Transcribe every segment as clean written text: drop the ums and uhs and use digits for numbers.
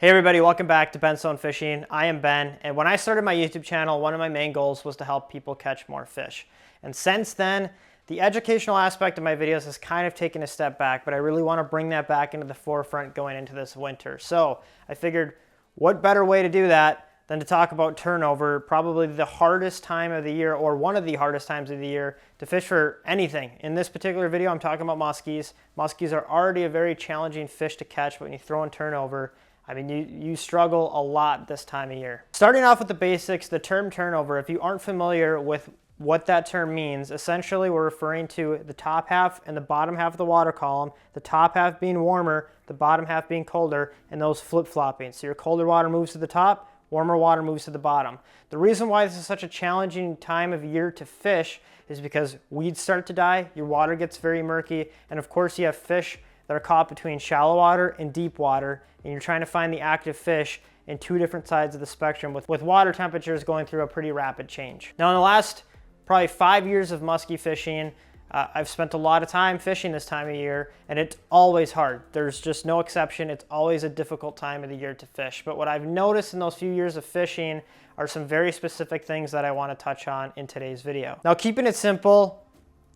Hey everybody, welcome back to Ben's Zone Fishing. I am Ben, and when I started my YouTube channel, one of my main goals was to help people catch more fish. And since then, the educational aspect of my videos has kind of taken a step back, but I really want to bring that back into the forefront going into this winter. So I figured, what better way to do that than to talk about turnover, probably the hardest time of the year, or one of the hardest times of the year to fish for anything. In this particular video, I'm talking about muskies. Muskies are already a very challenging fish to catch, but when you throw in turnover, I mean, you struggle a lot this time of year. Starting off with the basics, the term turnover, if you aren't familiar with what that term means, essentially we're referring to the top half and the bottom half of the water column, the top half being warmer, the bottom half being colder, and those flip-flopping. So your colder water moves to the top, warmer water moves to the bottom. The reason why this is such a challenging time of year to fish is because weeds start to die, your water gets very murky, and of course you have fish that are caught between shallow water and deep water, and you're trying to find the active fish in two different sides of the spectrum with water temperatures going through a pretty rapid change. Now in the last probably 5 years of muskie fishing, I've spent a lot of time fishing this time of year, and it's always hard. There's just no exception. It's always a difficult time of the year to fish. But what I've noticed in those few years of fishing are some very specific things that I want to touch on in today's video. Now, keeping it simple,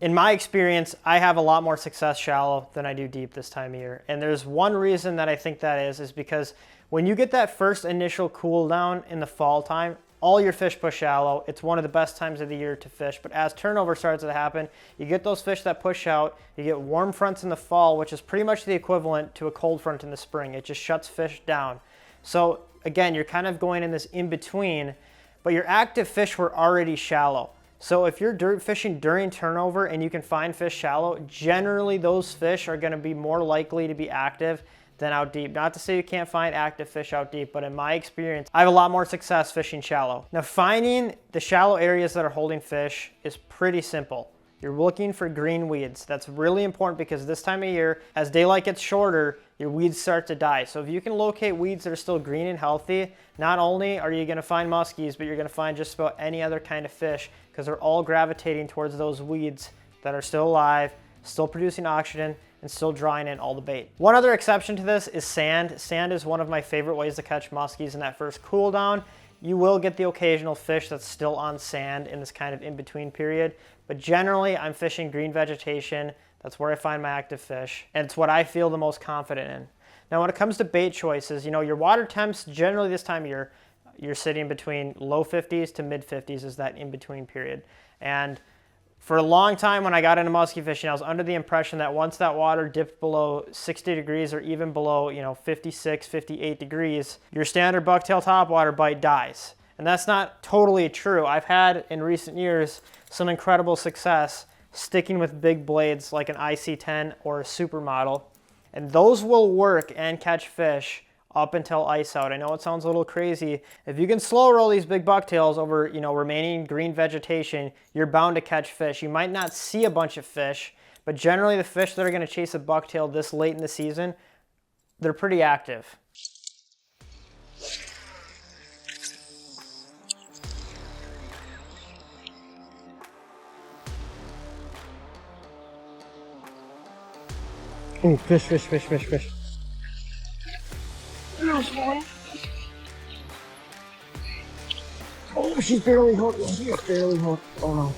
in my experience, I have a lot more success shallow than I do deep this time of year. And there's one reason that I think that is because when you get that first initial cool down in the fall time, all your fish push shallow. It's one of the best times of the year to fish. But as turnover starts to happen, you get those fish that push out, you get warm fronts in the fall, which is pretty much the equivalent to a cold front in the spring. It just shuts fish down. So again, you're kind of going in this in-between, but your active fish were already shallow. So if you're fishing during turnover and you can find fish shallow, generally those fish are gonna be more likely to be active than out deep. Not to say you can't find active fish out deep, but in my experience, I have a lot more success fishing shallow. Now, finding the shallow areas that are holding fish is pretty simple. You're looking for green weeds. That's really important because this time of year, as daylight gets shorter, your weeds start to die. So if you can locate weeds that are still green and healthy, not only are you gonna find muskies, but you're gonna find just about any other kind of fish because they're all gravitating towards those weeds that are still alive, still producing oxygen, and still drawing in all the bait. One other exception to this is sand. Sand is one of my favorite ways to catch muskies in that first cool down. You will get the occasional fish that's still on sand in this kind of in-between period, but generally I'm fishing green vegetation. That's where I find my active fish, and it's what I feel the most confident in. Now when it comes to bait choices, you know, your water temps generally this time of year, you're sitting between low 50s to mid 50s is that in-between period. And for a long time when I got into muskie fishing, I was under the impression that once that water dipped below 60 degrees or even below, 56, 58 degrees, your standard bucktail topwater bite dies. And that's not totally true. I've had in recent years some incredible success sticking with big blades like an IC10 or a supermodel. And those will work and catch fish up until ice out. I know it sounds a little crazy. If you can slow roll these big bucktails over, remaining green vegetation, you're bound to catch fish. You might not see a bunch of fish, but generally the fish that are gonna chase a bucktail this late in the season, they're pretty active. Oh, fish, fish, fish, fish, fish. Oh, she's barely hooked. She's barely hooked. Oh no.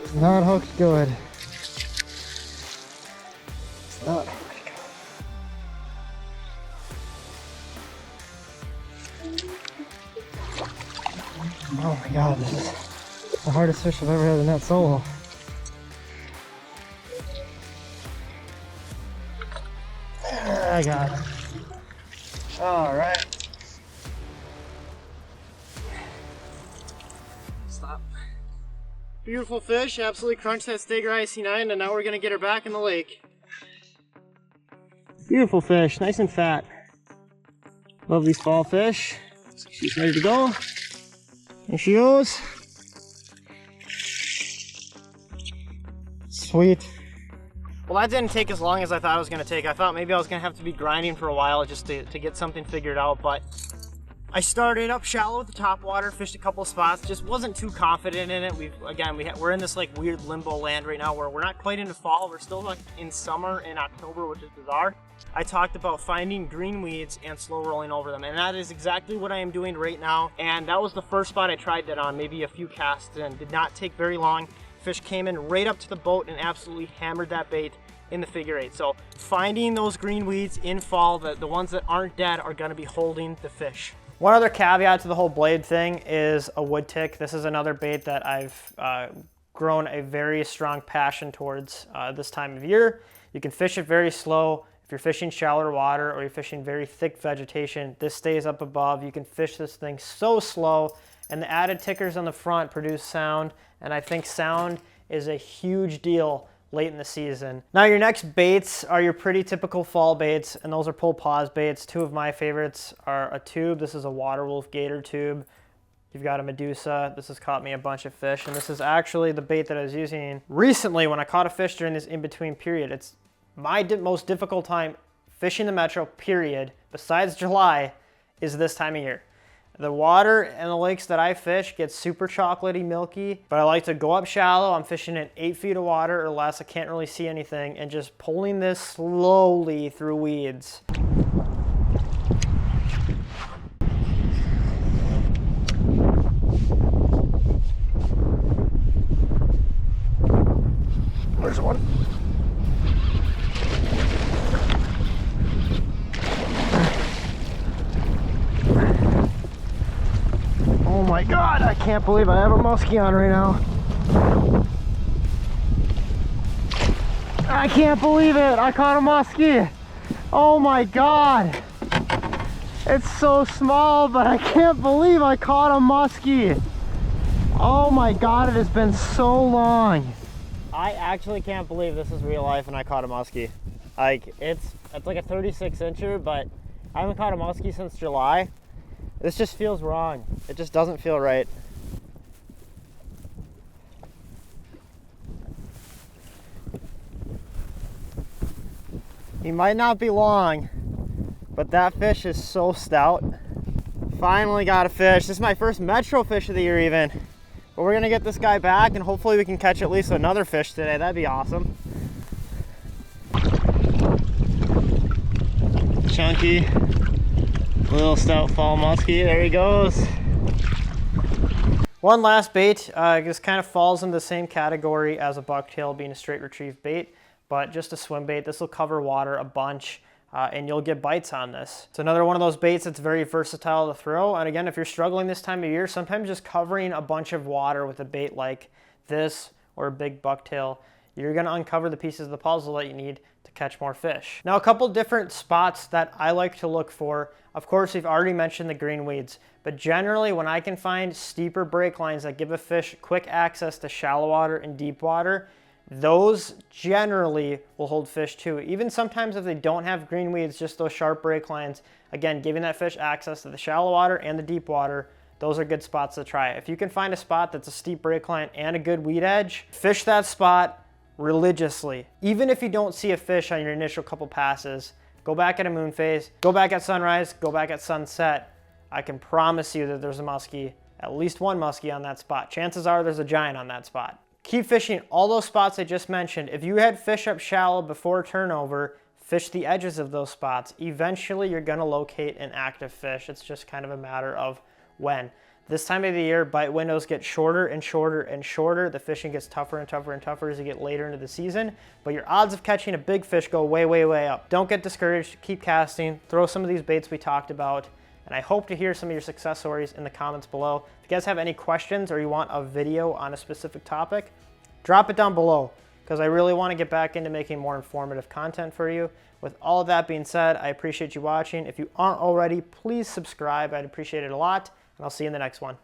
It's not hooked good. It's not hooked good. Oh my god, this is the hardest fish I've ever had in that solo. I got it. Alright. Stop. Beautiful fish, absolutely crunched that Steger IC9, and now we're gonna get her back in the lake. Beautiful fish, nice and fat. Love these fall fish. She's ready to go. Here she goes. Sweet. Well, that didn't take as long as I thought it was going to take. I thought maybe I was going to have to be grinding for a while just to get something figured out, but I started up shallow with the top water, fished a couple of spots, just wasn't too confident in it. We're in this like weird limbo land right now where we're not quite into fall, we're still like in summer in October, which is bizarre. I talked about finding green weeds and slow rolling over them, and that is exactly what I am doing right now. And that was the first spot I tried that on, maybe a few casts, and did not take very long. Fish came in right up to the boat and absolutely hammered that bait in the figure eight. So finding those green weeds in fall, the ones that aren't dead, are going to be holding the fish. One other caveat to the whole blade thing is a wood tick. This is another bait that I've grown a very strong passion towards this time of year. You can fish it very slow. If you're fishing shallower water or you're fishing very thick vegetation, this stays up above. You can fish this thing so slow, and the added tickers on the front produce sound, and I think sound is a huge deal late in the season. Now your next baits are your pretty typical fall baits, and those are pull pause baits. Two of my favorites are a tube. This is a water wolf gator tube. You've got a Medusa. This has caught me a bunch of fish, and this is actually the bait that I was using recently when I caught a fish during this in-between period. It's my most difficult time fishing the Metro, period, besides July, is this time of year. The water in the lakes that I fish gets super chocolatey, milky, but I like to go up shallow. I'm fishing in 8 feet of water or less. I can't really see anything, and just pulling this slowly through weeds. There's one. Oh my God, I can't believe I have a muskie on right now. I can't believe it, I caught a muskie. Oh my God. It's so small, but I can't believe I caught a muskie. Oh my God, it has been so long. I actually can't believe this is real life and I caught a muskie. Like, it's like a 36 incher, but I haven't caught a muskie since July. This just feels wrong. It just doesn't feel right. He might not be long, but that fish is so stout. Finally got a fish. This is my first Metro fish of the year even. But we're gonna get this guy back and hopefully we can catch at least another fish today. That'd be awesome. Chunky. Little stout fall muskie, there he goes. One last bait, this kind of falls in the same category as a bucktail, being a straight retrieve bait, but just a swim bait. This will cover water a bunch, and you'll get bites on this. It's another one of those baits that's very versatile to throw, and again, if you're struggling this time of year, sometimes just covering a bunch of water with a bait like this or a big bucktail, you're gonna uncover the pieces of the puzzle that you need to catch more fish. Now, a couple different spots that I like to look for. Of course, we've already mentioned the green weeds, but generally when I can find steeper break lines that give a fish quick access to shallow water and deep water, those generally will hold fish too. Even sometimes if they don't have green weeds, just those sharp break lines, again, giving that fish access to the shallow water and the deep water, those are good spots to try. If you can find a spot that's a steep break line and a good weed edge, fish that spot religiously. Even if you don't see a fish on your initial couple passes, go back at a moon phase, go back at sunrise, go back at sunset. I can promise you that there's a muskie, at least one muskie on that spot. Chances are there's a giant on that spot. Keep fishing all those spots I just mentioned. If you had fish up shallow before turnover, fish the edges of those spots. Eventually you're gonna locate an active fish. It's just kind of a matter of when. This time of the year, bite windows get shorter and shorter and shorter. The fishing gets tougher and tougher and tougher as you get later into the season, but your odds of catching a big fish go way, way, way up. Don't get discouraged, keep casting, throw some of these baits we talked about, and I hope to hear some of your success stories in the comments below. If you guys have any questions or you want a video on a specific topic, drop it down below, because I really want to get back into making more informative content for you. With all of that being said, I appreciate you watching. If you aren't already, please subscribe. I'd appreciate it a lot. And I'll see you in the next one.